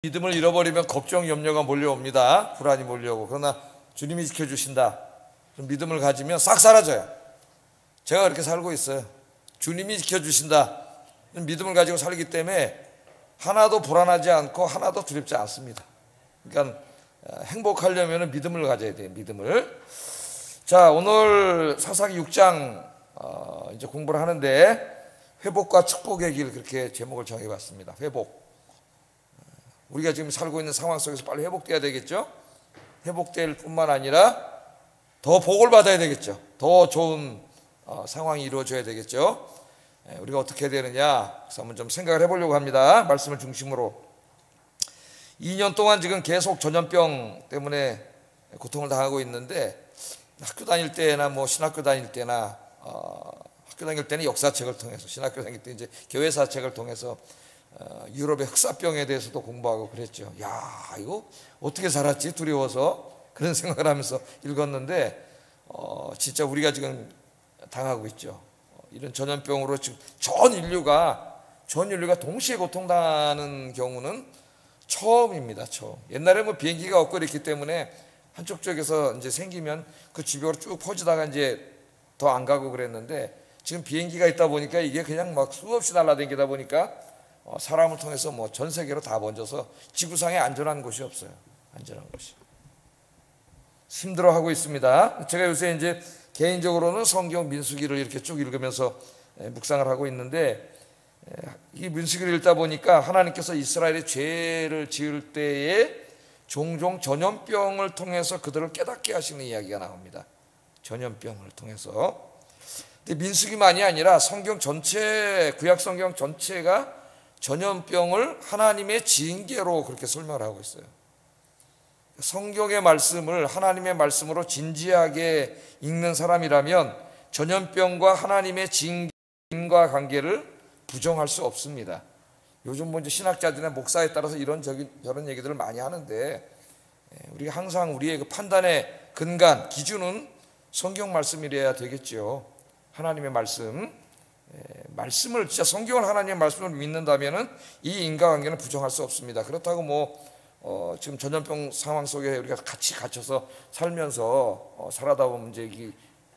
믿음을 잃어버리면 걱정, 염려가 몰려옵니다. 불안이 몰려오고. 그러나 주님이 지켜주신다. 믿음을 가지면 싹 사라져요. 제가 그렇게 살고 있어요. 주님이 지켜주신다. 믿음을 가지고 살기 때문에 하나도 불안하지 않고 하나도 두렵지 않습니다. 그러니까 행복하려면 믿음을 가져야 돼요. 믿음을. 자, 오늘 사사기 6장 이제 공부를 하는데 회복과 축복의 길, 그렇게 제목을 정해봤습니다. 회복. 우리가 지금 살고 있는 상황 속에서 빨리 회복돼야 되겠죠. 회복될 뿐만 아니라 더 복을 받아야 되겠죠. 더 좋은 상황이 이루어져야 되겠죠. 우리가 어떻게 해야 되느냐, 그래서 한번 좀 생각을 해보려고 합니다. 말씀을 중심으로. 2년 동안 지금 계속 전염병 때문에 고통을 당하고 있는데, 학교 다닐 때나 뭐 신학교 다닐 때나 학교 다닐 때는 역사책을 통해서, 신학교 다닐 때 이제 교회사책을 통해서 유럽의 흑사병에 대해서도 공부하고 그랬죠. 야, 이거 어떻게 살았지? 두려워서 그런 생각을 하면서 읽었는데 진짜 우리가 지금 당하고 있죠. 이런 전염병으로 지금 전 인류가 동시에 고통당하는 경우는 처음입니다. 처음. 옛날에 뭐 비행기가 없고 이랬기 때문에 한쪽 쪽에서 이제 생기면 그 주변으로 쭉 퍼지다가 이제 더 안 가고 그랬는데, 지금 비행기가 있다 보니까 이게 그냥 막 수없이 날아다니다 보니까 사람을 통해서 뭐 전 세계로 다 번져서 지구상에 안전한 곳이 없어요. 안전한 곳이. 힘들어하고 있습니다. 제가 요새 이제 개인적으로는 성경 민수기를 이렇게 쭉 읽으면서 묵상을 하고 있는데, 이 민수기를 읽다 보니까 하나님께서 이스라엘의 죄를 지을 때에 종종 전염병을 통해서 그들을 깨닫게 하시는 이야기가 나옵니다. 전염병을 통해서. 근데 민수기만이 아니라 성경 전체, 구약 성경 전체가 전염병을 하나님의 징계로 그렇게 설명을 하고 있어요. 성경의 말씀을 하나님의 말씀으로 진지하게 읽는 사람이라면 전염병과 하나님의 징계과 관계를 부정할 수 없습니다. 요즘 뭐 이제 신학자들이나 목사에 따라서 저런 얘기들을 많이 하는데, 우리가 항상 우리의 그 판단의 근간, 기준은 성경 말씀이래야 되겠죠. 하나님의 말씀. 말씀을, 진짜 성경을 하나님의 말씀을 믿는다면은 이 인과관계는 부정할 수 없습니다. 그렇다고 뭐 지금 전염병 상황 속에 우리가 같이 갇혀서 살면서 살아다 보면 이제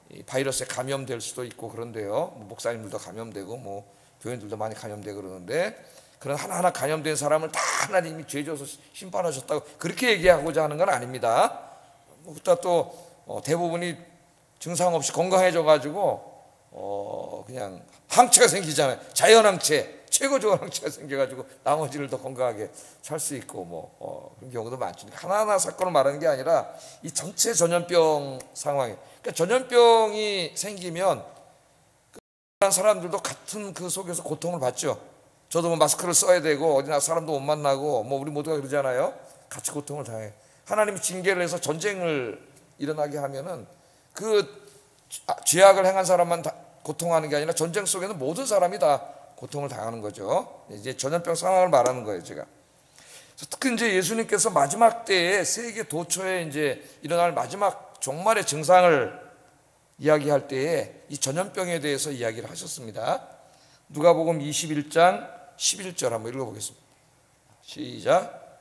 이 바이러스에 감염될 수도 있고 그런데요. 뭐 목사님들도 감염되고 뭐 교인들도 많이 감염되고 그러는데, 그런 하나하나 감염된 사람을 다 하나님이 죄 져서 심판하셨다고 그렇게 얘기하고자 하는 건 아닙니다. 그렇다 또 대부분이 증상 없이 건강해져 가지고 그냥 항체가 생기잖아요. 자연항체, 최고적인 항체가 생겨가지고 나머지를 더 건강하게 살 수 있고 뭐 그런 경우도 많죠. 하나하나 사건을 말하는 게 아니라 이 전체 전염병 상황에, 그러니까 전염병이 생기면 그 사람들도 같은 그 속에서 고통을 받죠. 저도 뭐 마스크를 써야 되고 어디나 사람도 못 만나고 뭐 우리 모두가 그러잖아요. 같이 고통을 당해. 하나님이 징계를 해서 전쟁을 일어나게 하면은 그 죄악을 행한 사람만 다 고통하는 게 아니라 전쟁 속에는 모든 사람이 다 고통을 당하는 거죠. 이제 전염병 상황을 말하는 거예요, 제가. 특히 이제 예수님께서 마지막 때에 세계 도처에 이제 일어날 마지막 종말의 증상을 이야기할 때에 이 전염병에 대해서 이야기를 하셨습니다. 누가복음 21장 11절 한번 읽어보겠습니다. 시작.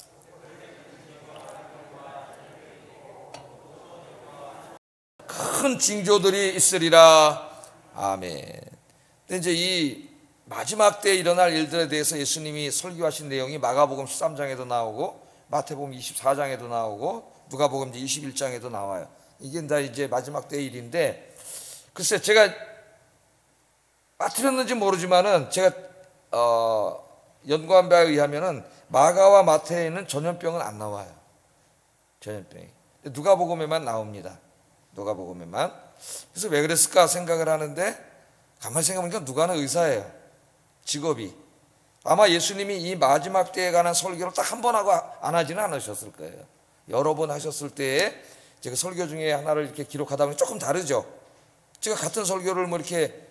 큰 징조들이 있으리라. 아멘. 근데 이제 이 마지막 때에 일어날 일들에 대해서 예수님이 설교하신 내용이 마가복음 13장에도 나오고 마태복음 24장에도 나오고 누가복음 21장에도 나와요. 이게 다 이제 마지막 때의 일인데, 글쎄 제가 틀렸는지 모르지만은 제가 연구한 바에 의하면은 마가와 마태에는 전염병은 안 나와요. 전염병이. 누가복음에만 나옵니다. 누가복음에만. 그래서 왜 그랬을까 생각을 하는데, 가만히 생각해보니까 누가는 의사예요. 직업이. 아마 예수님이 이 마지막 때에 관한 설교를 딱 한 번 하고 안 하지는 않으셨을 거예요. 여러 번 하셨을 때에 제가 설교 중에 하나를 이렇게 기록하다 보니 조금 다르죠. 제가 같은 설교를 뭐 이렇게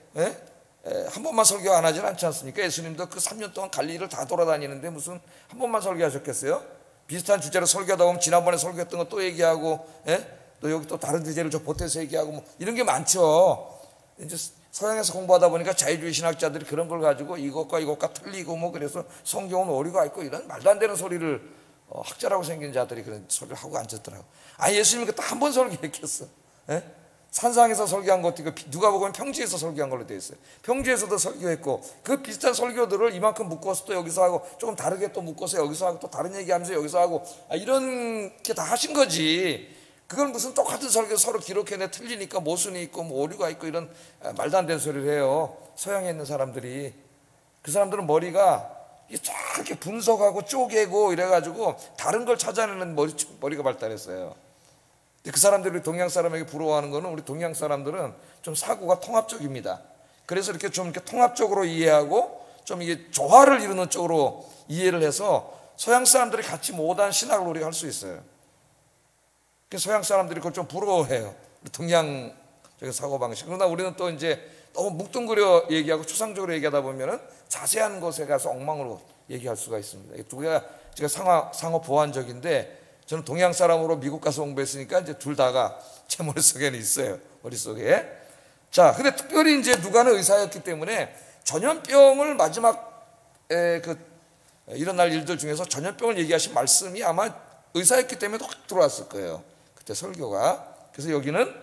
한 번만 설교 안 하지는 않지 않습니까? 예수님도 그 3년 동안 갈릴리를 다 돌아다니는데 무슨 한 번만 설교하셨겠어요? 비슷한 주제로 설교하다 보면 지난번에 설교했던 거 또 얘기하고, 또 여기 또 다른 주제를 좀 보태서 얘기하고 뭐 이런 게 많죠. 이제 서양에서 공부하다 보니까 자유주의 신학자들이 그런 걸 가지고 이것과 틀리고 뭐 그래서 성경은 오류가 있고 이런 말도 안 되는 소리를 학자라고 생긴 자들이 그런 소리를 하고 앉았더라고. 예수님이 그때 한 번 설교했겠어. 예? 산상에서 설교한 것도 누가 보면 평지에서 설교한 걸로 되어 있어요. 평지에서도 설교했고 그 비슷한 설교들을 이만큼 묶어서 또 여기서 하고 조금 다르게 또 묶어서 여기서 하고 또 다른 얘기하면서 여기서 하고 이렇게 다 하신 거지. 그걸 무슨 똑같은 설교 서로 기록해내 틀리니까 모순이 있고 뭐 오류가 있고 이런 말도 안 되는 소리를 해요. 서양에 있는 사람들이. 그 사람들은 머리가 이렇게 분석하고 쪼개고 이래가지고 다른 걸 찾아내는 머리가 발달했어요. 그 사람들이 우리 동양 사람에게 부러워하는 거는 우리 동양 사람들은 좀 사고가 통합적입니다. 그래서 이렇게 좀 이렇게 통합적으로 이해하고 좀 이게 조화를 이루는 쪽으로 이해를 해서 서양 사람들이 같이 못한 신학을 우리가 할 수 있어요. 그래서 서양 사람들이 그걸 좀 부러워해요. 우리 동양적인 사고방식. 그러나 우리는 또 이제 너무 뭉뚱그려 얘기하고 추상적으로 얘기하다 보면은 자세한 것에 가서 엉망으로 얘기할 수가 있습니다. 제가 상호 보완적인데 저는 동양 사람으로 미국 가서 공부했으니까 이제 둘 다가 제 머릿속에는 있어요. 머릿속에. 자, 근데 특별히 이제 누가는 의사였기 때문에 전염병을 마지막에 일어날 일들 중에서 전염병을 얘기하신 말씀이 아마 의사였기 때문에 확 들어왔을 거예요. 그때 설교가. 그래서 여기는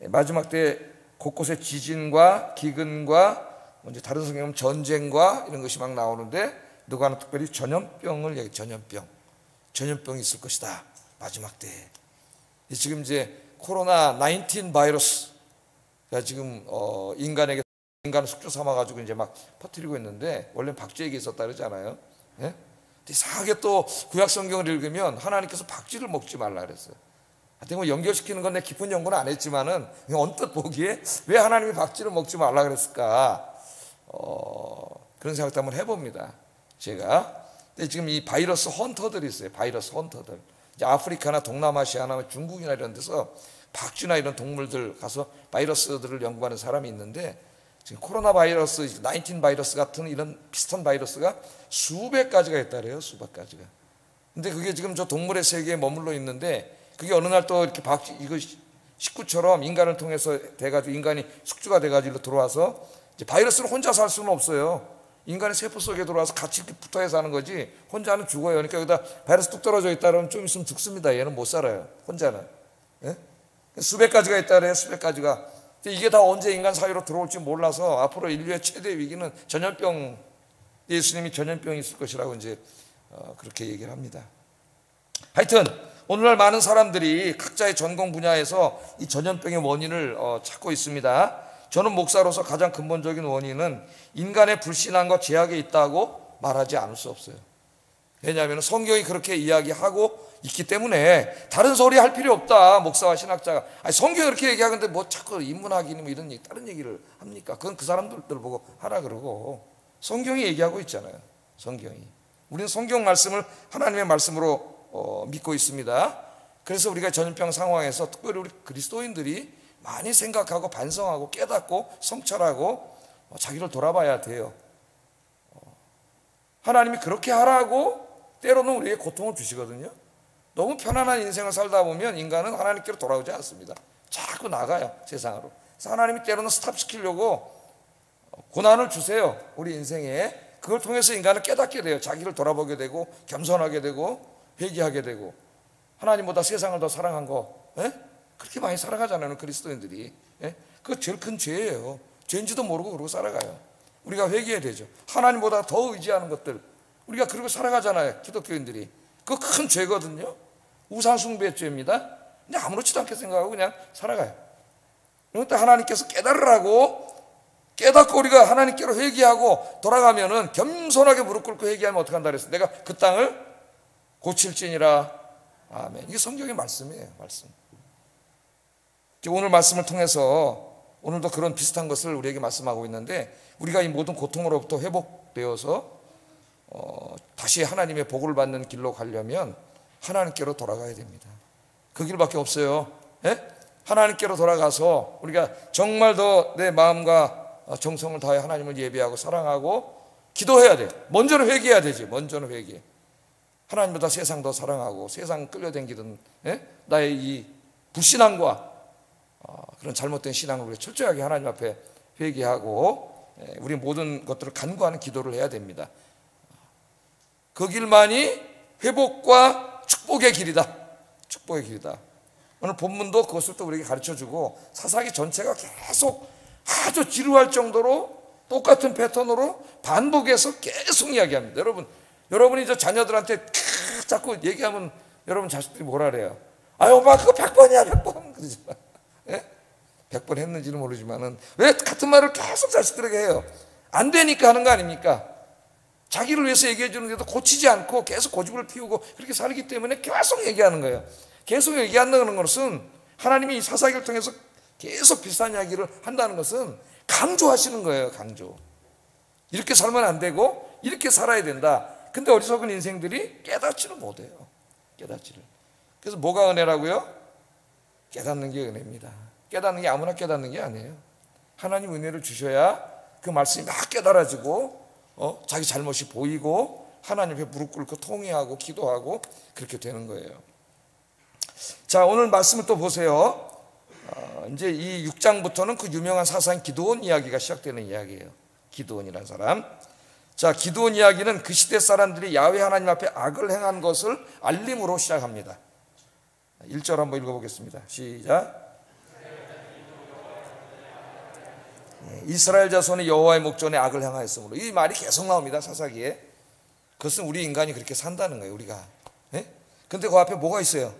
마지막 때 곳곳에 지진과 기근과 이제 다른 성경은 전쟁과 이런 것이 막 나오는데 누가는 특별히 전염병을 얘기. 전염병이 있을 것이다. 마지막 때. 지금 이제 코로나 19 바이러스가 지금 인간을 숙주 삼아 가지고 이제 막 퍼뜨리고 있는데 원래 박쥐에게 있었다 그러잖아요. 예? 이상하게 또 구약 성경을 읽으면 하나님께서 박쥐를 먹지 말라 그랬어요. 하여튼 뭐 연결시키는 건 내 깊은 연구는 안 했지만은 언뜻 보기에 왜 하나님이 박쥐를 먹지 말라 그랬을까? 그런 생각도 한번 해봅니다. 제가. 근데 지금 이 바이러스 헌터들이 있어요. 바이러스 헌터들. 이제 아프리카나 동남아시아나 중국이나 이런 데서 박쥐나 이런 동물들 가서 바이러스들을 연구하는 사람이 있는데 지금 코로나 바이러스, 19 바이러스 같은 이런 비슷한 바이러스가 수백 가지가 있다래요. 수백 가지가. 근데 그게 지금 저 동물의 세계에 머물러 있는데 그게 어느 날 또 이렇게 이거 식구처럼 인간을 통해서 돼가지고 인간이 숙주가 돼가지고 들어와서 이제 바이러스를 혼자 살 수는 없어요. 인간의 세포 속에 들어와서 같이 붙어야 사는 거지 혼자는 죽어요. 그러니까 여기다 바이러스 뚝 떨어져 있다 그러면 좀 있으면 죽습니다. 얘는 못 살아요. 혼자는. 예? 수백 가지가 있다 그래요. 수백 가지가. 이게 다 언제 인간 사회로 들어올지 몰라서 앞으로 인류의 최대 위기는 전염병, 예수님이 전염병이 있을 것이라고 이제 그렇게 얘기를 합니다. 하여튼 오늘날 많은 사람들이 각자의 전공 분야에서 이 전염병의 원인을 찾고 있습니다. 저는 목사로서 가장 근본적인 원인은 인간의 불신앙과 죄악에 있다고 말하지 않을 수 없어요. 왜냐하면 성경이 그렇게 이야기하고 있기 때문에 다른 소리 할 필요 없다. 목사와 신학자가 성경이 그렇게 얘기하는데 뭐 자꾸 인문학이니 뭐 이런 얘기, 다른 얘기를 합니까? 그건 그 사람들 보고 하라 그러고 성경이 얘기하고 있잖아요. 성경이. 우리는 성경 말씀을 하나님의 말씀으로 믿고 있습니다. 그래서 우리가 전염병 상황에서 특별히 우리 그리스도인들이 많이 생각하고 반성하고 깨닫고 성찰하고 자기를 돌아봐야 돼요. 하나님이 그렇게 하라고 때로는 우리에게 고통을 주시거든요. 너무 편안한 인생을 살다 보면 인간은 하나님께로 돌아오지 않습니다. 자꾸 나가요, 세상으로. 그래서 하나님이 때로는 스탑시키려고 고난을 주세요, 우리 인생에. 그걸 통해서 인간은 깨닫게 돼요. 자기를 돌아보게 되고 겸손하게 되고 회개하게 되고 하나님보다 세상을 더 사랑한 거 그렇게 많이 살아가잖아요, 그리스도인들이. 그거 제일 큰 죄예요. 죄인지도 모르고 그러고 살아가요. 우리가 회개해야 되죠. 하나님보다 더 의지하는 것들 우리가 그러고 살아가잖아요, 기독교인들이. 그거 큰 죄거든요. 우상 숭배의 죄입니다. 그냥 아무렇지도 않게 생각하고 그냥 살아가요. 그런데 하나님께서 깨달으라고 깨닫고 우리가 하나님께로 회개하고 돌아가면은 겸손하게 무릎 꿇고 회개하면 어떻게 한다 그랬어요? 내가 그 땅을 고칠지니라. 아멘. 이게 성경의 말씀이에요, 말씀. 오늘 말씀을 통해서 오늘도 그런 비슷한 것을 우리에게 말씀하고 있는데 우리가 이 모든 고통으로부터 회복되어서 다시 하나님의 복을 받는 길로 가려면 하나님께로 돌아가야 됩니다. 그 길밖에 없어요. 하나님께로 돌아가서 우리가 정말 더 내 마음과 정성을 다해 하나님을 예배하고 사랑하고 기도해야 돼. 먼저는 회개해야 되지. 먼저는 회개. 하나님보다 세상 더 사랑하고 세상 끌려다니던 나의 이 불신앙과 그런 잘못된 신앙을 우리가 철저하게 하나님 앞에 회개하고 우리 모든 것들을 간구하는 기도를 해야 됩니다. 그 길만이 회복과 축복의 길이다. 축복의 길이다. 오늘 본문도 그것을 또 우리에게 가르쳐주고 사사기 전체가 계속 아주 지루할 정도로 똑같은 패턴으로 반복해서 계속 이야기합니다. 여러분이 저 자녀들한테 자꾸 얘기하면 여러분 자식들이 뭐라 그래요? 아유 엄마 그거 100번이야 100번 그러지만, 예? 100번 했는지는 모르지만은 왜 같은 말을 계속 자식들에게 해요? 안 되니까 하는 거 아닙니까? 자기를 위해서 얘기해 주는데도 고치지 않고 계속 고집을 피우고 그렇게 살기 때문에 계속 얘기하는 거예요. 계속 얘기한다는 것은 하나님이 이 사사기를 통해서 계속 비슷한 이야기를 한다는 것은 강조하시는 거예요. 강조. 이렇게 살면 안 되고 이렇게 살아야 된다. 근데 어리석은 인생들이 깨닫지를 못해요. 깨닫지를. 그래서 뭐가 은혜라고요? 깨닫는 게 은혜입니다. 깨닫는 게 아무나 깨닫는 게 아니에요. 하나님 은혜를 주셔야 그 말씀이 막 깨달아지고 자기 잘못이 보이고 하나님 앞에 무릎 꿇고 통회하고 기도하고 그렇게 되는 거예요. 자, 오늘 말씀을 또 보세요. 이제 이 6장부터는 그 유명한 사사인 기드온 이야기가 시작되는 이야기예요. 기드온이라는 사람. 자, 기드온 이야기는 그 시대 사람들이 야훼 하나님 앞에 악을 행한 것을 알림으로 시작합니다. 1절 한번 읽어보겠습니다. 시작. 이스라엘 자손이 여호와의 목전에 악을 행하였으므로. 이 말이 계속 나옵니다. 사사기에. 그것은 우리 인간이 그렇게 산다는 거예요. 우리가. 근데 그 앞에 뭐가 있어요?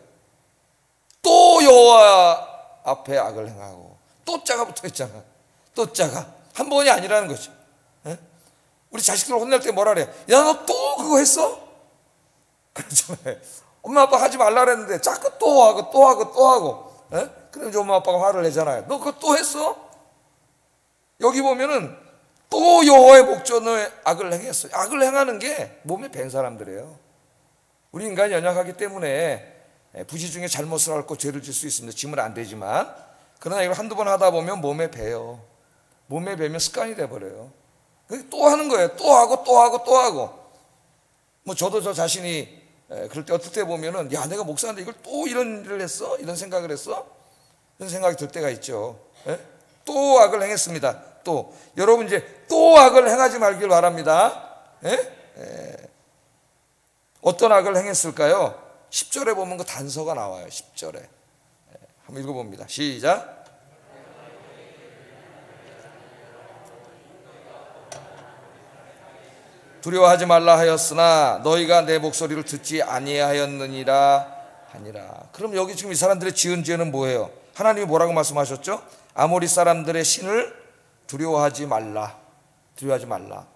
또 여호와 앞에 악을 행하고 또 자가 붙어 있잖아. 또 자가 한 번이 아니라는 거죠. 우리 자식들 혼낼 때 뭐라 그래? 야 너 또 그거 했어? 그러잖아요. 엄마 아빠 하지 말라 그랬는데 자꾸 또 하고 또 하고 또 하고. 그럼 이제 엄마 아빠가 화를 내잖아요. 너 그거 또 했어? 여기 보면은 또 여호와의 목전에 악을 행했어요. 악을 행하는 게 몸에 밴 사람들이에요. 우리 인간이 연약하기 때문에 부지 중에 잘못을 하고 죄를 질 수 있습니다. 지면 안 되지만. 그러나 이걸 한두 번 하다 보면 몸에 배요. 몸에 배면 습관이 돼버려요. 또 하는 거예요. 또 하고 또 하고 또 하고. 뭐 저도 저 자신이 그럴 때 어떨 때 보면은 야 내가 목사인데 이걸 또 이런 일을 했어? 이런 생각을 했어? 이런 생각이 들 때가 있죠. 또 악을 행했습니다. 또 여러분 이제 또 악을 행하지 말길 바랍니다. 어떤 악을 행했을까요? 10절에 보면 그 단서가 나와요. 10절에 한번 읽어봅니다. 시작. 두려워하지 말라 하였으나 너희가 내 목소리를 듣지 아니하였느니라 하니라. 그럼 여기 지금 이 사람들의 지은 죄는 뭐예요? 하나님이 뭐라고 말씀하셨죠? 아모리 사람들의 신을 두려워하지 말라. 두려워하지 말라.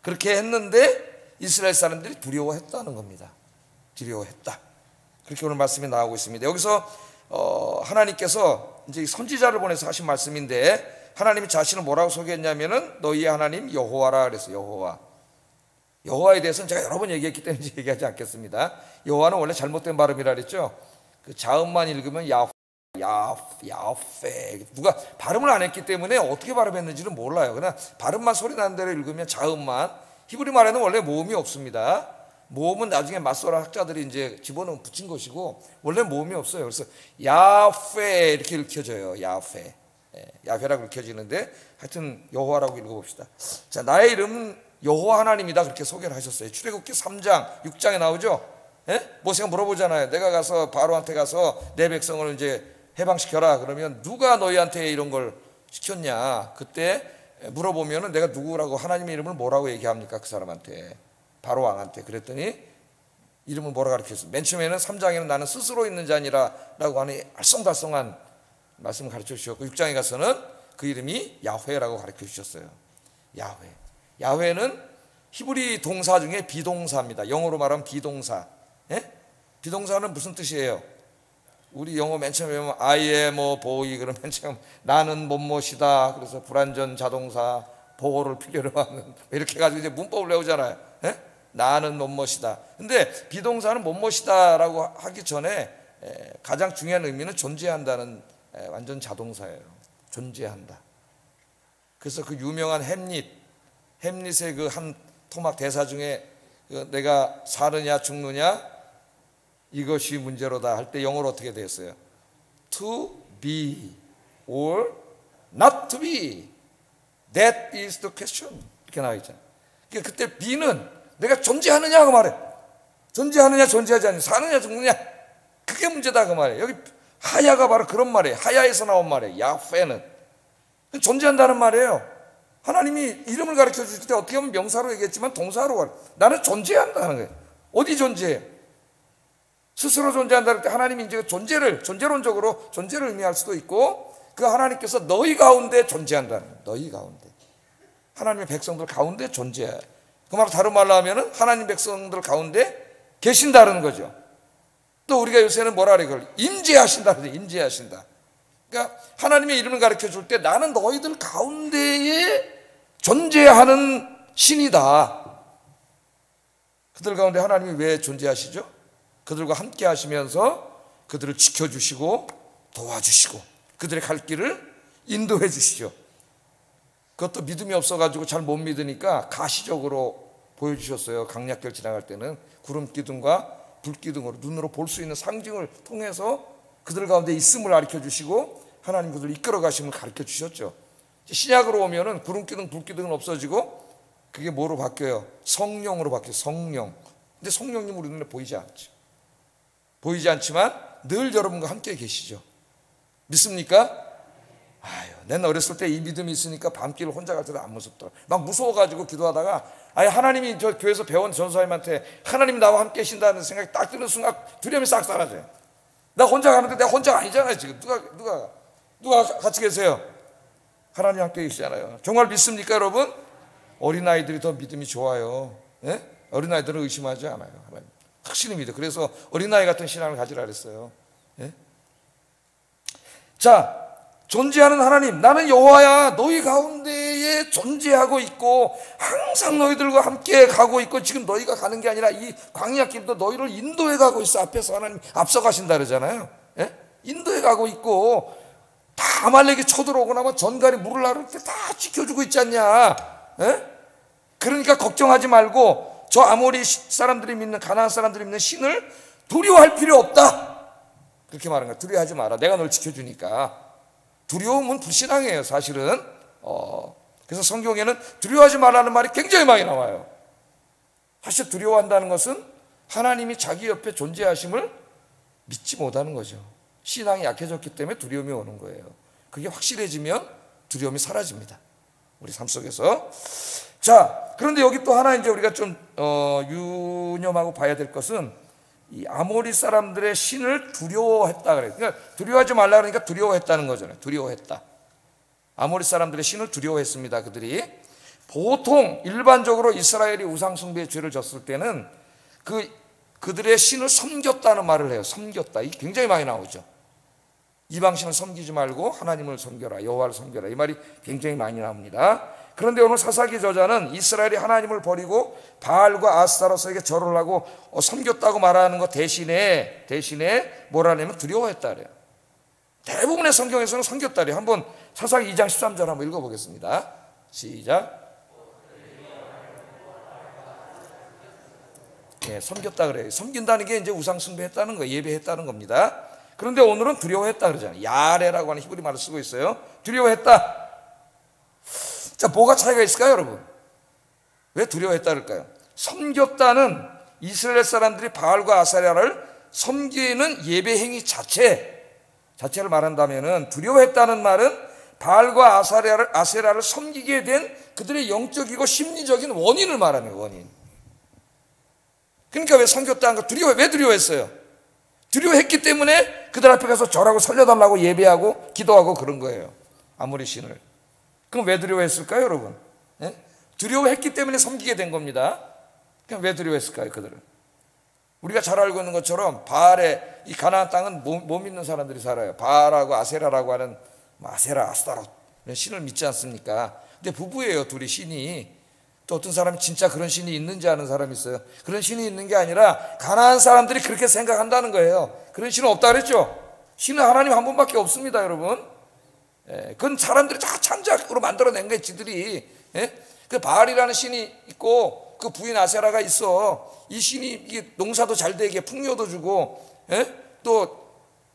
그렇게 했는데 이스라엘 사람들이 두려워했다는 겁니다. 두려워했다. 그렇게 오늘 말씀이 나오고 있습니다. 여기서 하나님께서 이제 선지자를 보내서 하신 말씀인데 하나님이 자신을 뭐라고 소개했냐면은 너희의 하나님 여호와라 그랬어요. 여호와. 여호와에 대해서는 제가 여러 번 얘기했기 때문에 얘기하지 않겠습니다. 여호와는 원래 잘못된 발음이라 그랬죠. 그 자음만 읽으면 야페 누가 발음을 안 했기 때문에 어떻게 발음했는지는 몰라요. 그냥 발음만 소리 나는 대로 읽으면 자음만. 히브리 말에는 원래 모음이 없습니다. 모음은 나중에 맞소라 학자들이 이제 집어넣은 붙인 것이고 원래 모음이 없어요. 그래서 야페 이렇게 읽혀져요. 야페. 야페라고 읽혀지는데 하여튼 여호와라고 읽어봅시다. 자, 나의 이름은 여호와 하나님이다 그렇게 소개를 하셨어요. 출애굽기 3장 6장에 나오죠. 모세가 물어보잖아요. 내가 가서 바로한테 가서 내 백성을 이제 해방시켜라. 그러면 누가 너희한테 이런 걸 시켰냐. 그때 물어보면은 내가 누구라고 하나님의 이름을 뭐라고 얘기합니까? 그 사람한테. 바로 왕한테. 그랬더니 이름을 뭐라 가르쳤어요. 맨 처음에는 3장에는 나는 스스로 있는 자니라 라고 하는 알쏭달쏭한 말씀을 가르쳐 주셨고 6장에 가서는 그 이름이 야훼라고 가르쳐 주셨어요. 야훼. 야훼는 히브리 동사 중에 비동사입니다. 영어로 말하면 비동사. 비동사는 무슨 뜻이에요? 우리 영어 맨 처음에 보면 I am a boy 그러면 맨 처음 나는 뭐뭐이다. 그래서 불완전 자동사 보호를 필요로 하는 이렇게 해가지고 이제 문법을 외우잖아요. 나는 뭐뭐이다. 근데 비동사는 뭐뭐이다라고 하기 전에 가장 중요한 의미는 존재한다는 완전 자동사예요. 존재한다. 그래서 그 유명한 햄릿의 그 한 토막 대사 중에 내가 사느냐 죽느냐 이것이 문제로다 할 때 영어로 어떻게 되었어요? To be or not to be. That is the question. 이렇게 나와 있잖아요. 그때 be는 내가 존재하느냐고 말해. 존재하느냐 존재하지 않느냐, 사느냐 죽느냐, 그게 문제다 그 말이에요. 여기 하야가 바로 그런 말이에요. 하야에서 나온 말이에요. 야훼는 존재한다는 말이에요. 하나님이 이름을 가르쳐 주실 때 어떻게 보면 명사로 얘기했지만 동사로 가르쳐, 나는 존재한다는 거예요. 어디 존재해? 스스로 존재한다는 때 하나님이 이제 존재론적으로 존재를 의미할 수도 있고, 그 하나님께서 너희 가운데 존재한다는 거예요. 너희 가운데, 하나님의 백성들 가운데 존재해. 그 말 다른 말로 하면은 하나님 백성들 가운데 계신다는 거죠. 또 우리가 요새는 뭐라 그래, 그걸 임재하신다 그러죠. 임재하신다. 그러니까 하나님의 이름을 가르쳐 줄 때 나는 너희들 가운데에 존재하는 신이다. 그들 가운데 하나님이 왜 존재하시죠? 그들과 함께 하시면서 그들을 지켜주시고 도와주시고 그들의 갈 길을 인도해 주시죠. 그것도 믿음이 없어가지고 잘 못 믿으니까 가시적으로 보여주셨어요. 강약절 지나갈 때는 구름 기둥과 불 기둥으로 눈으로 볼 수 있는 상징을 통해서 그들 가운데 있음을 가르쳐 주시고 하나님 그들을 이끌어 가심을 가르쳐 주셨죠. 신약으로 오면은 구름 기둥 불 기둥은 없어지고 그게 뭐로 바뀌어요? 성령으로 바뀌어요. 성령. 근데 성령님 우리 눈에 보이지 않죠. 보이지 않지만 늘 여러분과 함께 계시죠. 믿습니까? 아유, 난 어렸을 때 이 믿음이 있으니까 밤길을 혼자 갈 때도 안 무섭더라. 막 무서워가지고 기도하다가, 아니 하나님이 저 교회에서 배운 전사님한테 하나님 나와 함께 계신다는 생각이 딱 드는 순간 두려움이 싹 사라져요. 나 혼자 가는데 내가 혼자 아니잖아요. 지금 누가 같이 계세요? 하나님 함께 계시잖아요. 정말 믿습니까 여러분? 어린아이들이 더 믿음이 좋아요. 예? 어린아이들은 의심하지 않아요. 하나님 확실히 믿어. 그래서 어린아이 같은 신앙을 가지라 그랬어요. 예? 자, 존재하는 하나님, 나는 여호와야. 너희 가운데에 존재하고 있고 항상 너희들과 함께 가고 있고, 지금 너희가 가는 게 아니라 이 광야길도 너희를 인도해 가고 있어. 앞에서 하나님 앞서가신다 그러잖아요. 예? 인도해 가고 있고, 다 아말렉이 쳐들어오고 나면 전갈이 물을 나를 때 다 지켜주고 있지 않냐. 예? 그러니까 걱정하지 말고 저 아모리 사람들이 믿는, 가나안 사람들이 믿는 신을 두려워할 필요 없다. 그렇게 말한 거야. 두려워하지 마라. 내가 널 지켜주니까. 두려움은 불신앙이에요 사실은. 그래서 성경에는 두려워하지 말라는 말이 굉장히 많이 나와요. 사실 두려워한다는 것은 하나님이 자기 옆에 존재하심을 믿지 못하는 거죠. 신앙이 약해졌기 때문에 두려움이 오는 거예요. 그게 확실해지면 두려움이 사라집니다, 우리 삶 속에서. 자, 그런데 여기 또 하나 이제 우리가 좀 유념하고 봐야 될 것은, 이 아모리 사람들의 신을 두려워했다 그래요. 그러니까 두려워하지 말라 그러니까 두려워했다는 거잖아요. 두려워했다. 아모리 사람들의 신을 두려워했습니다. 그들이 보통 일반적으로 이스라엘이 우상 숭배의 죄를 졌을 때는 그들의 신을 섬겼다는 말을 해요. 섬겼다. 이게 굉장히 많이 나오죠. 이방신을 섬기지 말고 하나님을 섬겨라, 여호와를 섬겨라, 이 말이 굉장히 많이 나옵니다. 그런데 오늘 사사기 저자는 이스라엘이 하나님을 버리고 바알과 아스타로스에게 절을 하고 섬겼다고 말하는 것 대신에 뭐라냐면 두려워했다 그래요. 대부분의 성경에서는 섬겼다 그래요. 한번 사사기 2장 13절 한번 읽어보겠습니다. 시작. 네, 섬겼다 그래요. 섬긴다는 게 이제 우상 숭배했다는 거, 예배했다는 겁니다. 그런데 오늘은 두려워했다 그러잖아요. 야레라고 하는 히브리 말을 쓰고 있어요. 두려워했다. 자, 뭐가 차이가 있을까요, 여러분? 왜 두려워했다 그럴까요? 섬겼다는 이스라엘 사람들이 바알과 아세라를 섬기는 예배 행위 자체를 말한다면은, 두려워했다는 말은 바알과 아세라를 섬기게 된 그들의 영적이고 심리적인 원인을 말하는 원인. 그러니까 왜 섬겼다는 거, 왜 두려워했어요? 두려워했기 때문에 그들 앞에 가서 절하고 살려달라고 예배하고 기도하고 그런 거예요. 아모리 신을. 그럼 왜 두려워했을까요, 여러분? 예? 두려워했기 때문에 섬기게 된 겁니다. 그럼 왜 두려워했을까요, 그들은? 우리가 잘 알고 있는 것처럼 바알의 이 가나안 땅은 못 믿는 사람들이 살아요. 바알하고 아세라라고 하는, 아세라, 아스타롯 이런 신을 믿지 않습니까? 근데 부부예요, 둘이 신이. 또 어떤 사람이 진짜 그런 신이 있는지 아는 사람이 있어요. 그런 신이 있는 게 아니라 가나안 사람들이 그렇게 생각한다는 거예요. 그런 신은 없다 그랬죠. 신은 하나님 한 분밖에 없습니다, 여러분. 그건 사람들이 다 창작으로 만들어낸 거예요, 지들이. 그 바알이라는 신이 있고 그 부인 아세라가 있어. 이 신이 이게 농사도 잘 되게 풍요도 주고, 또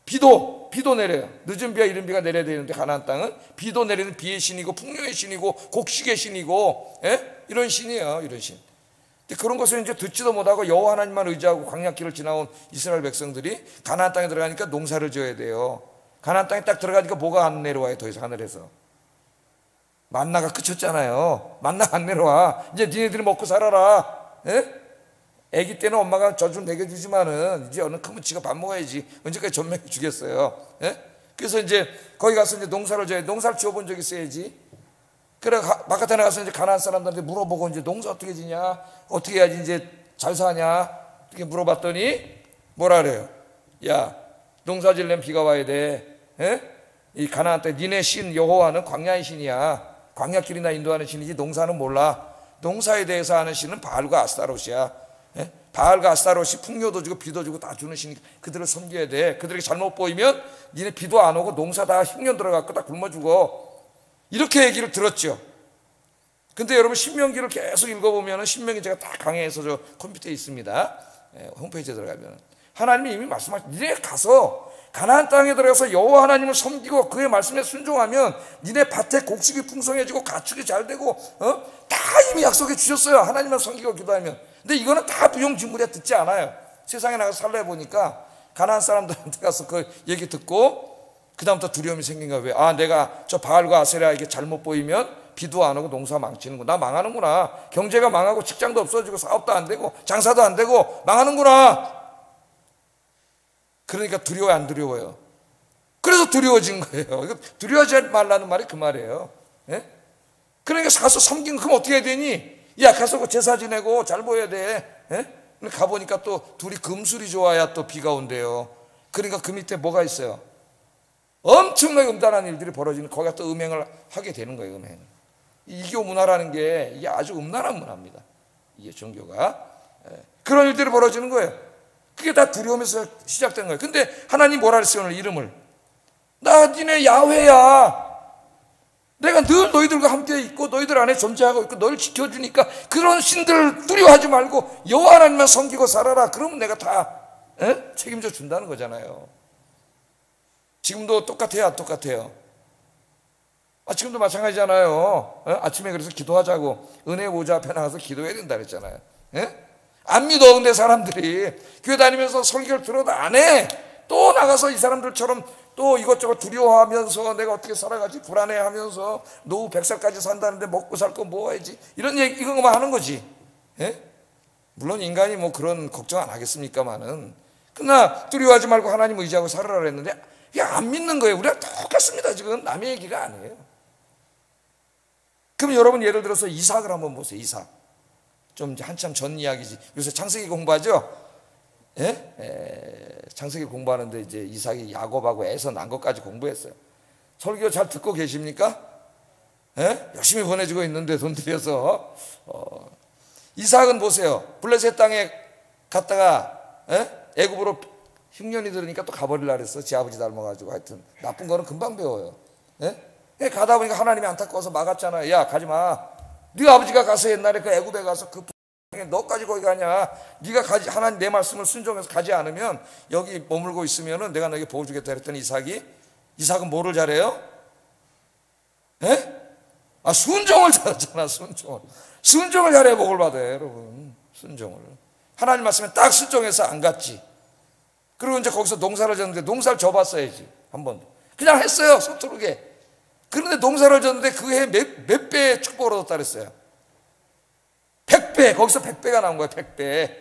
비도 내려요. 늦은 비와 이른 비가 내려야 되는데 가나안 땅은 비도 내리는 비의 신이고 풍요의 신이고 곡식의 신이고, 이런 신이에요, 이런 신. 그런 것을 이제 듣지도 못하고 여호와 하나님만 의지하고 광야길을 지나온 이스라엘 백성들이 가나안 땅에 들어가니까 농사를 지어야 돼요. 가나안 땅에 딱 들어가니까 뭐가 안 내려와요. 더 이상 하늘에서 만나가 그쳤잖아요. 만나가 안 내려와. 이제 니네들이 먹고 살아라. 예? 아기 때는 엄마가 젖 좀 먹여주지만은 이제 어느 크면 지가 밥 먹어야지. 언제까지 젖 먹여주겠어요. 예? 그래서 이제 거기 가서 이제 농사를 져야, 농사를 지어본 적 있어야지. 그래 바깥에 나가서 이제 가나안 사람들한테 물어보고 이제 농사 어떻게 지냐, 어떻게 해야지 이제 잘 사냐 이렇게 물어봤더니 뭐라 그래요? 야, 농사 지려면 비가 와야 돼. 예? 이 가나안 땅 니네 신 여호와는 광야의 신이야. 광야길이나 인도하는 신이지 농사는 몰라. 농사에 대해서 하는 신은 바알과 아스타롯이야. 예? 바알과 아스타롯이 풍요도 주고 비도 주고 다 주는 신이니까 그들을 섬겨야 돼. 그들에게 잘못 보이면 니네 비도 안 오고 농사 다 흉년 들어가고 다 굶어 죽어. 이렇게 얘기를 들었죠. 근데 여러분 신명기를 계속 읽어보면 신명기 제가 다 강의해서 저 컴퓨터에 있습니다. 홈페이지에 들어가면 하나님이 이미 말씀하신 니네 가서 가나안 땅에 들어가서 여호와 하나님을 섬기고 그의 말씀에 순종하면 니네 밭에 곡식이 풍성해지고 가축이 잘 되고 다 이미 약속해 주셨어요. 하나님을 섬기고 기도하면. 근데 이거는 다 무용지물이야. 듣지 않아요. 세상에 나가서 살래 보니까 가나안 사람들한테 가서 그 얘기 듣고 그 다음부터 두려움이 생긴 거야. 왜? 아, 내가 저 바알과 아세라에게 잘못 보이면 비도 안 오고 농사 망치는구나. 나 망하는구나. 경제가 망하고 직장도 없어지고 사업도 안 되고 장사도 안 되고 망하는구나. 그러니까 두려워요, 안 두려워요? 그래서 두려워진 거예요. 이거 두려워하지 말라는 말이 그 말이에요. 예? 그러니까 가서 섬기는, 그럼 어떻게 해야 되니? 야, 가서 제사 지내고 잘 보여야 돼. 예? 가보니까 또 둘이 금술이 좋아야 또 비가 온대요. 그러니까 그 밑에 뭐가 있어요? 엄청나게 음란한 일들이 벌어지는, 거기가 또 음행을 하게 되는 거예요. 음행. 이교 문화라는 게 이게 아주 음란한 문화입니다. 이게 종교가. 그런 일들이 벌어지는 거예요. 그게 다 두려움에서 시작된 거예요. 근데 하나님 뭐라 그랬어요? 오늘 이름을 나 니네 야훼야. 내가 늘 너희들과 함께 있고 너희들 안에 존재하고 있고 너를 지켜주니까 그런 신들을 두려워하지 말고 여호와 하나님만 섬기고 살아라. 그러면 내가 다 책임져 준다는 거잖아요. 지금도 똑같아요, 안 똑같아요? 지금도 마찬가지잖아요. 아침에 그래서 기도하자고 은혜 보좌 앞에 나가서 기도해야 된다 그랬잖아요. 안 믿어. 근데 사람들이 교회 다니면서 설교를 들어도 안 해. 또 나가서 이 사람들처럼 또 이것저것 두려워하면서 내가 어떻게 살아가지 불안해하면서 노후 100살까지 산다는데 먹고 살 거 뭐 해야지 이런 얘기 이거만 하는 거지. 물론 인간이 뭐 그런 걱정 안 하겠습니까마는, 그러나 두려워하지 말고 하나님 의지하고 살아라 그랬는데 안 믿는 거예요. 우리가 똑같습니다. 지금 남의 얘기가 아니에요. 그럼 여러분 예를 들어서 이삭을 한번 보세요. 이삭. 좀 이제 한참 전 이야기지. 요새 창세기 공부하죠? 창세기 공부하는데 이제 이삭이 야곱하고 에서 난 것까지 공부했어요. 설교 잘 듣고 계십니까? 열심히 보내주고 있는데 돈 들여서. 이삭은 보세요. 블레셋 땅에 갔다가 애굽으로 흉년이 들으니까 또 가버리려고 그랬어. 지 아버지 닮아가지고. 하여튼 나쁜 거는 금방 배워요. 가다 보니까 하나님이 안타까워서 막았잖아요. 야, 가지마. 네 아버지가 가서 옛날에 그 애굽에 가서 그 너까지 거기 가냐? 네가 가지, 하나님 내 말씀을 순종해서 가지 않으면 여기 머물고 있으면은 내가 너에게 복을 주겠다 그랬더니 이삭은 뭐를 잘해요? 순종을 잘하잖아. 순종을 잘해 복을 받아요, 여러분. 순종을. 하나님 말씀에 딱 순종해서 안 갔지. 그리고 이제 거기서 농사를 졌는데 농사를 져봤어야지. 한 번 그냥 했어요, 서투르게. 그런데 농사를 졌는데 그 해 몇 배의 축복을 얻었다 그랬어요? 100배. 거기서 100배가 나온 거예요. 100배.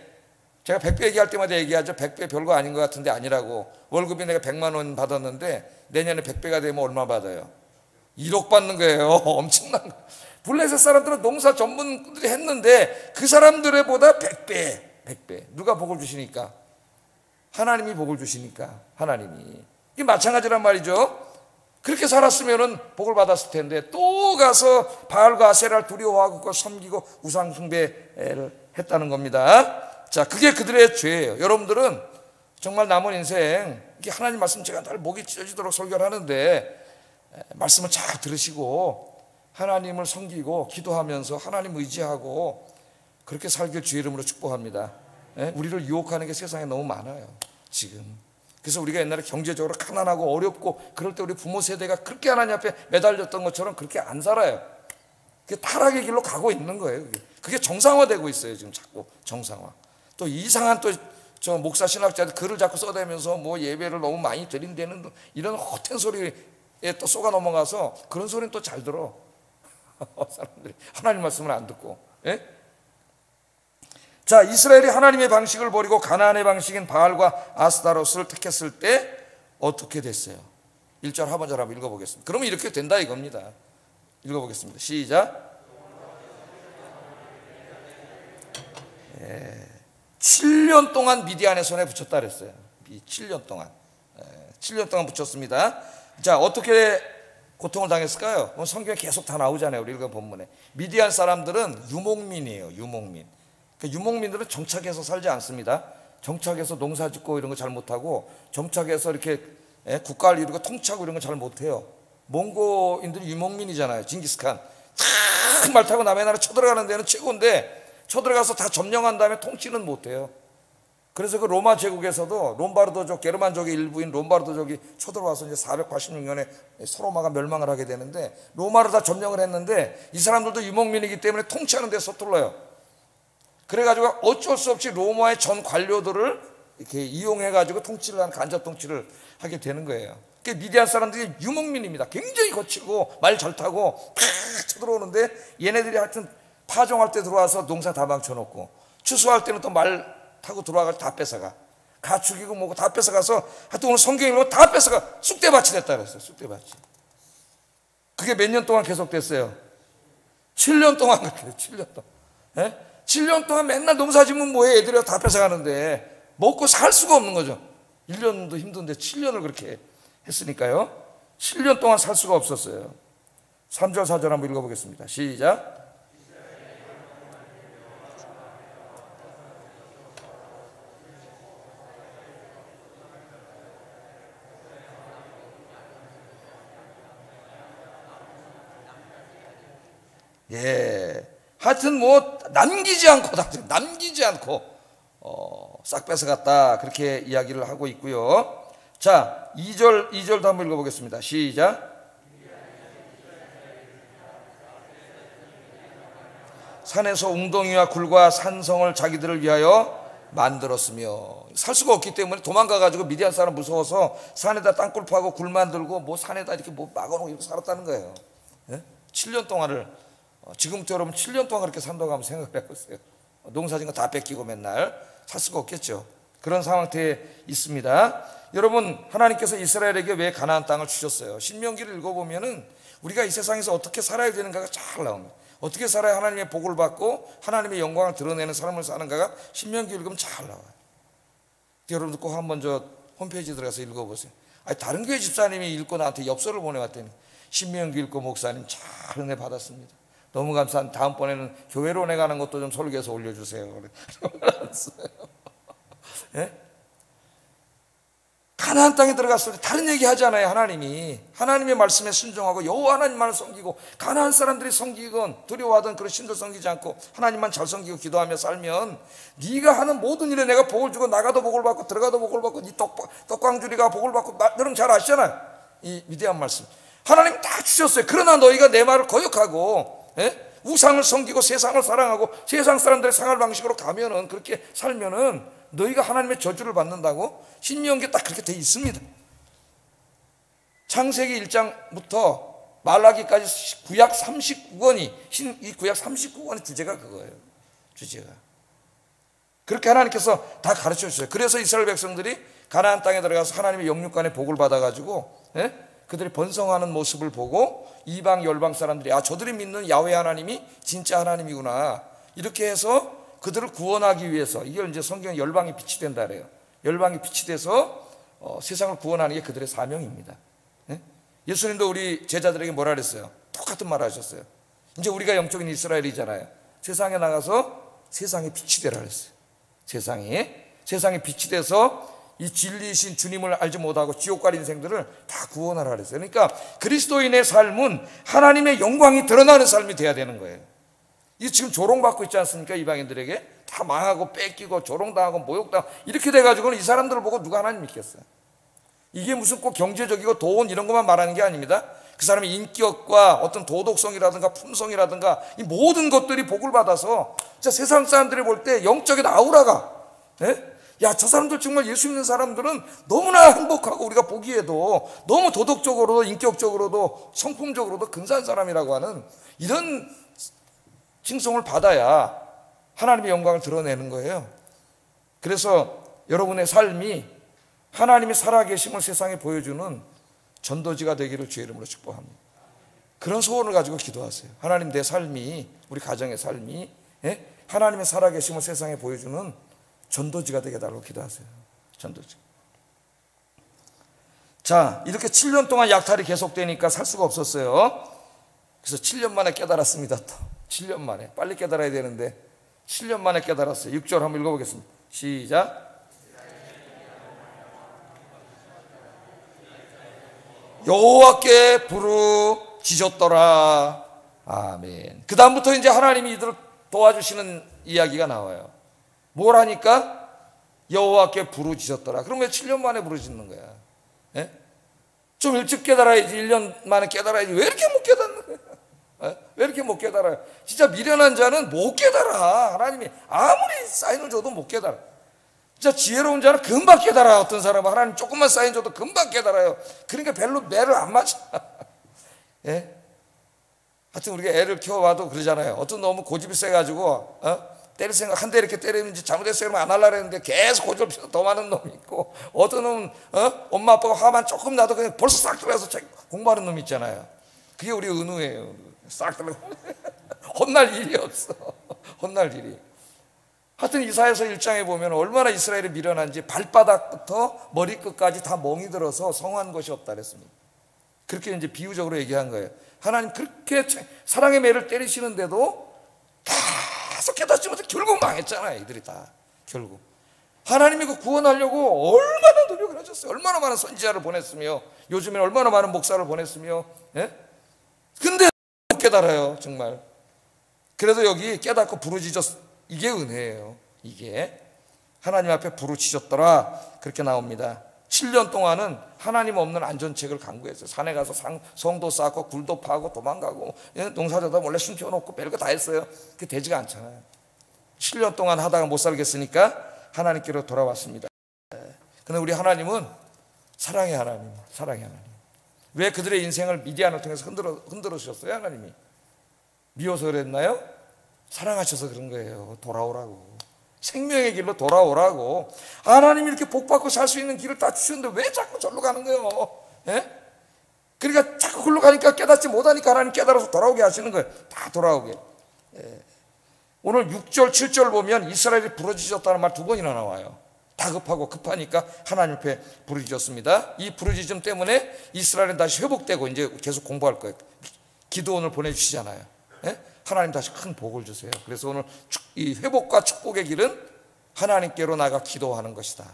제가 100배 얘기할 때마다 얘기하죠. 100배 별거 아닌 것 같은데 아니라고. 월급이 내가 100만 원 받았는데 내년에 100배가 되면 얼마 받아요? 1억 받는 거예요. 엄청난 거. 블레셋 사람들은 농사 전문들이 했는데 그 사람들의 보다 100배. 누가 복을 주시니까? 하나님이 복을 주시니까. 하나님이. 이게 마찬가지란 말이죠. 그렇게 살았으면 복을 받았을 텐데 또 가서 바알과 아세라를 두려워하고 그걸 섬기고 우상 숭배를 했다는 겁니다. 자, 그게 그들의 죄예요. 여러분들은 정말 남은 인생 이게 하나님 말씀 제가 늘 목이 찢어지도록 설교를 하는데 말씀을 잘 들으시고 하나님을 섬기고 기도하면서 하나님 의지하고 그렇게 살길 주의 이름으로 축복합니다. 우리를 유혹하는 게 세상에 너무 많아요, 지금. 그래서 우리가 옛날에 경제적으로 가난하고 어렵고 그럴 때 우리 부모 세대가 그렇게 하나님 앞에 매달렸던 것처럼 그렇게 안 살아요. 그게 타락의 길로 가고 있는 거예요. 그게 정상화되고 있어요. 지금 자꾸 정상화. 또 이상한 또 저 목사 신학자들 글을 자꾸 써대면서 뭐 예배를 너무 많이 드린다는 이런 헛된 소리에 또 쏘가 넘어가서 그런 소리는 또 잘 들어. 사람들이 하나님 말씀을 안 듣고. 예? 자, 이스라엘이 하나님의 방식을 버리고 가나안의 방식인 바알과 아스타롯을 택했을 때 어떻게 됐어요? 1절 하반절 한번 읽어보겠습니다. 그러면 이렇게 된다 이겁니다. 읽어보겠습니다. 시작. 7년 동안 미디안의 손에 붙였다 그랬어요. 7년 동안. 7년 동안 붙였습니다. 자, 어떻게 고통을 당했을까요? 성경에 계속 다 나오잖아요. 우리 읽은 본문에. 미디안 사람들은 유목민이에요. 유목민. 그러니까 유목민들은 정착해서 살지 않습니다. 정착해서 농사 짓고 이런 거 잘 못하고, 정착해서 이렇게 국가를 이루고 통치하고 이런 거 잘 못해요. 몽고인들이 유목민이잖아요. 징기스칸. 탁 말 타고 남의 나라 쳐들어가는 데는 최고인데 쳐들어가서 다 점령한 다음에 통치는 못해요. 그래서 그 로마 제국에서도 롬바르도족, 게르만족의 일부인 롬바르도족이 쳐들어와서 이제 486년에 서로마가 멸망을 하게 되는데, 로마를 다 점령을 했는데 이 사람들도 유목민이기 때문에 통치하는 데 서툴러요. 그래가지고 어쩔 수 없이 로마의 전 관료들을 이렇게 이용해가지고 통치를 한 간접 통치를 하게 되는 거예요. 그러니까 미디안 사람들이 유목민입니다. 굉장히 거칠고 말 잘 타고 팍 쳐들어오는데, 얘네들이 하여튼 파종할 때 들어와서 농사 다 망쳐놓고, 추수할 때는 또 말 타고 들어와서 다 뺏어가. 가축이고 뭐고 다 뺏어가서, 하여튼 오늘 성경에 보면 다 뺏어가. 쑥대밭이 됐다 그랬어요. 쑥대밭이. 그게 몇 년 동안 계속됐어요? 7년 동안 그렇게 돼요. 7년 동안. 예? 7년 동안 맨날 농사 짓면 뭐해? 애들이 다 뺏어가는데 먹고 살 수가 없는 거죠. 1년도 힘든데 7년을 그렇게 했으니까요. 7년 동안 살 수가 없었어요. 3절 4절 한번 읽어보겠습니다. 시작. 예, 하여튼 뭐 남기지 않고 싹 뺏어갔다, 그렇게 이야기를 하고 있고요. 자, 2절도 한번 읽어보겠습니다. 시작. 산에서 웅덩이와 굴과 산성을 자기들을 위하여 만들었으며, 살 수가 없기 때문에 도망가가지고 미디안 사람 무서워서 산에다 땅굴 파고 굴 만들고 뭐 산에다 이렇게 뭐 막아놓고 이렇게 살았다는 거예요. 예? 7년 동안을, 지금부터 여러분 7년 동안 그렇게 산다고 한번 생각을 해보세요. 농사진 거 다 뺏기고 맨날 살 수가 없겠죠. 그런 상태에 있습니다. 여러분, 하나님께서 이스라엘에게 왜 가나안 땅을 주셨어요? 신명기를 읽어보면은 우리가 이 세상에서 어떻게 살아야 되는가가 잘 나옵니다. 어떻게 살아야 하나님의 복을 받고 하나님의 영광을 드러내는 삶을 사는가가 신명기 읽으면 잘 나와요. 여러분들 꼭 한번 저 홈페이지 들어가서 읽어보세요. 아니, 다른 교회 집사님이 읽고 나한테 엽서를 보내왔더니 신명기 읽고 목사님 잘 은혜 받았습니다. 너무 감사합니다. 다음번에는 교회로 내가는 것도 좀 설교해서 올려주세요. 예? 가나안 땅에 들어갔을 때 다른 얘기 하잖아요. 하나님의 말씀에 순종하고 여호와 하나님만을 섬기고, 가나안 사람들이 섬기건 두려워하던 그런 신들 섬기지 않고 하나님만 잘 섬기고 기도하며 살면 네가 하는 모든 일에 내가 복을 주고, 나가도 복을 받고 들어가도 복을 받고, 네 떡광주리가 복을 받고, 여러분 잘 아시잖아요. 이 위대한 말씀 하나님 다 주셨어요. 그러나 너희가 내 말을 거역하고, 예? 우상을 섬기고 세상을 사랑하고 세상 사람들의 생활 방식으로 가면은, 그렇게 살면은 너희가 하나님의 저주를 받는다고 신명기에 딱 그렇게 돼 있습니다. 창세기 1장부터 말라기까지 구약 39권이, 이 구약 39권의 주제가 그거예요. 주제가. 그렇게 하나님께서 다 가르쳐 주셨어요. 그래서 이스라엘 백성들이 가나안 땅에 들어가서 하나님의 영육간의 복을 받아가지고, 예? 그들이 번성하는 모습을 보고 이방 열방 사람들이, 아, 저들이 믿는 야훼 하나님이 진짜 하나님이구나, 이렇게 해서 그들을 구원하기 위해서, 이걸 이제 성경에 열방이 빛이 된다 그래요. 열방이 빛이 돼서 세상을 구원하는 게 그들의 사명입니다. 예? 예수님도 우리 제자들에게 뭐라 그랬어요? 똑같은 말 하셨어요. 이제 우리가 영적인 이스라엘이잖아요. 세상에 나가서 세상에 빛이 되라 그랬어요. 세상에 빛이 돼서 이 진리이신 주님을 알지 못하고 지옥 갈 인생들을 다 구원하라 그랬어요. 그러니까 그리스도인의 삶은 하나님의 영광이 드러나는 삶이 돼야 되는 거예요. 이 지금 조롱받고 있지 않습니까? 이방인들에게 다 망하고 뺏기고 조롱당하고 모욕당하고 이렇게 돼가지고는 이 사람들을 보고 누가 하나님 믿겠어요? 이게 무슨 꼭 경제적이고 돈 이런 것만 말하는 게 아닙니다. 그 사람의 인격과 어떤 도덕성이라든가 품성이라든가 이 모든 것들이 복을 받아서 진짜 세상 사람들이 볼 때 영적인 아우라가, 야, 저 사람들 정말 예수 믿는 사람들은 너무나 행복하고 우리가 보기에도 너무 도덕적으로도 인격적으로도 성품적으로도 근사한 사람이라고 하는 이런 칭송을 받아야 하나님의 영광을 드러내는 거예요. 그래서 여러분의 삶이 하나님이 살아계심을 세상에 보여주는 전도지가 되기를 주의 이름으로 축복합니다. 그런 소원을 가지고 기도하세요. 하나님, 내 삶이, 우리 가정의 삶이 하나님의 살아계심을 세상에 보여주는 전도지가 되게 달라고 기도하세요. 전도지. 자, 이렇게 7년 동안 약탈이 계속되니까 살 수가 없었어요. 그래서 7년 만에 깨달았습니다. 또 7년 만에, 빨리 깨달아야 되는데 7년 만에 깨달았어요. 6절 한번 읽어보겠습니다. 시작. 여호와께 부르짖었더라. 아멘. 그 다음부터 이제 하나님이 이들을 도와주시는 이야기가 나와요. 뭘 하니까? 여호와께 부르짖었더라. 그럼 왜 7년 만에 부르짖는 거야? 좀 일찍 깨달아야지. 1년 만에 깨달아야지. 왜 이렇게 못 깨닫는 거야? 왜 이렇게 못 깨달아요? 진짜 미련한 자는 못 깨달아. 하나님이 아무리 사인을 줘도 못 깨달아. 진짜 지혜로운 자는 금방 깨달아요. 어떤 사람은 하나님 조금만 사인 줘도 금방 깨달아요. 그러니까 별로 매를 안 맞아. 하여튼 우리가 애를 키워봐도 그러잖아요. 어떤 놈은 고집이 세가지고 때릴 생각 한 대 이렇게 때리면 이제 잘못했어요 그러면 안 하려고 했는데 계속 고집을 피워서 더 많은 놈이 있고, 어떤 놈은 엄마 아빠가 화만 조금 나도 그냥 벌써 싹 들어가서 공부하는 놈 있잖아요. 그게 우리 은우예요. 싹 들어가. 혼날 일이 없어. 혼날 일이. 하여튼 이사야서 1장에 보면 얼마나 이스라엘이 미련한지 발바닥부터 머리끝까지 다 멍이 들어서 성한 것이 없다 그랬습니다. 그렇게 이제 비유적으로 얘기한 거예요. 하나님 그렇게 사랑의 매를 때리시는데도 계속 깨닫지 못해 결국 망했잖아요. 이들이 다 결국. 하나님이 그 구원하려고 얼마나 노력을 하셨어요. 얼마나 많은 선지자를 보냈으며 요즘에 얼마나 많은 목사를 보냈으며. 근데 못 깨달아요. 정말. 그래도 여기 깨닫고 부르짖었. 이게 은혜예요. 이게 하나님 앞에 부르짖었더라 그렇게 나옵니다. 7년 동안은 하나님 없는 안전책을 강구했어요. 산에 가서 성도 쌓고 굴도 파고 도망가고 농사져다 몰래 숨겨놓고 별거 다 했어요. 그게 되지가 않잖아요. 7년 동안 하다가 못 살겠으니까 하나님께로 돌아왔습니다. 그런데 우리 하나님은 사랑의 하나님, 사랑의 하나님. 왜 그들의 인생을 미디안을 통해서 흔들어 주셨어요? 하나님이 미워서 그랬나요? 사랑하셔서 그런 거예요. 돌아오라고. 생명의 길로 돌아오라고. 하나님이 이렇게 복받고 살 수 있는 길을 다 주셨는데 왜 자꾸 절로 가는 거예요? 그러니까 자꾸 글로 가니까 깨닫지 못하니까 하나님 깨달아서 돌아오게 하시는 거예요. 다 돌아오게. 오늘 6절 7절 보면 이스라엘이 부르짖었다는 말 2번이나 나와요. 다급하고 급하니까 하나님 앞에 부르짖었습니다. 이 부르짖음 때문에 이스라엘은 다시 회복되고 이제 계속 공부할 거예요. 기도원을 보내주시잖아요. 하나님 다시 큰 복을 주세요. 그래서 오늘 이 회복과 축복의 길은 하나님께로 나가 기도하는 것이다.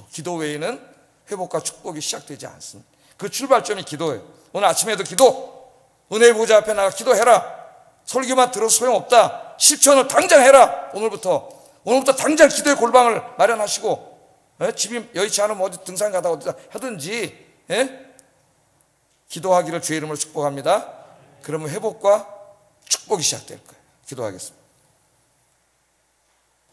기도 외에는 회복과 축복이 시작되지 않습니다. 그 출발점이 기도예요. 오늘 아침에도 기도. 은혜의 보좌 앞에 나가 기도해라. 설교만 들어도 소용없다. 실천을 당장 해라. 오늘부터 당장 기도의 골방을 마련하시고, 집이 여의치 않으면 어디 등산 가다 어디다 하든지 기도하기를 주의 이름으로 축복합니다. 그러면 회복과 축복이 시작될 거예요. 기도하겠습니다.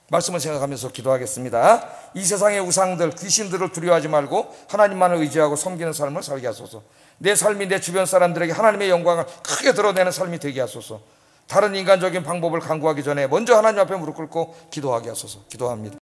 말씀을 생각하면서 기도하겠습니다. 이 세상의 우상들, 귀신들을 두려워하지 말고 하나님만을 의지하고 섬기는 삶을 살게 하소서. 내 삶이 내 주변 사람들에게 하나님의 영광을 크게 드러내는 삶이 되게 하소서. 다른 인간적인 방법을 강구하기 전에 먼저 하나님 앞에 무릎 꿇고 기도하게 하소서. 기도합니다.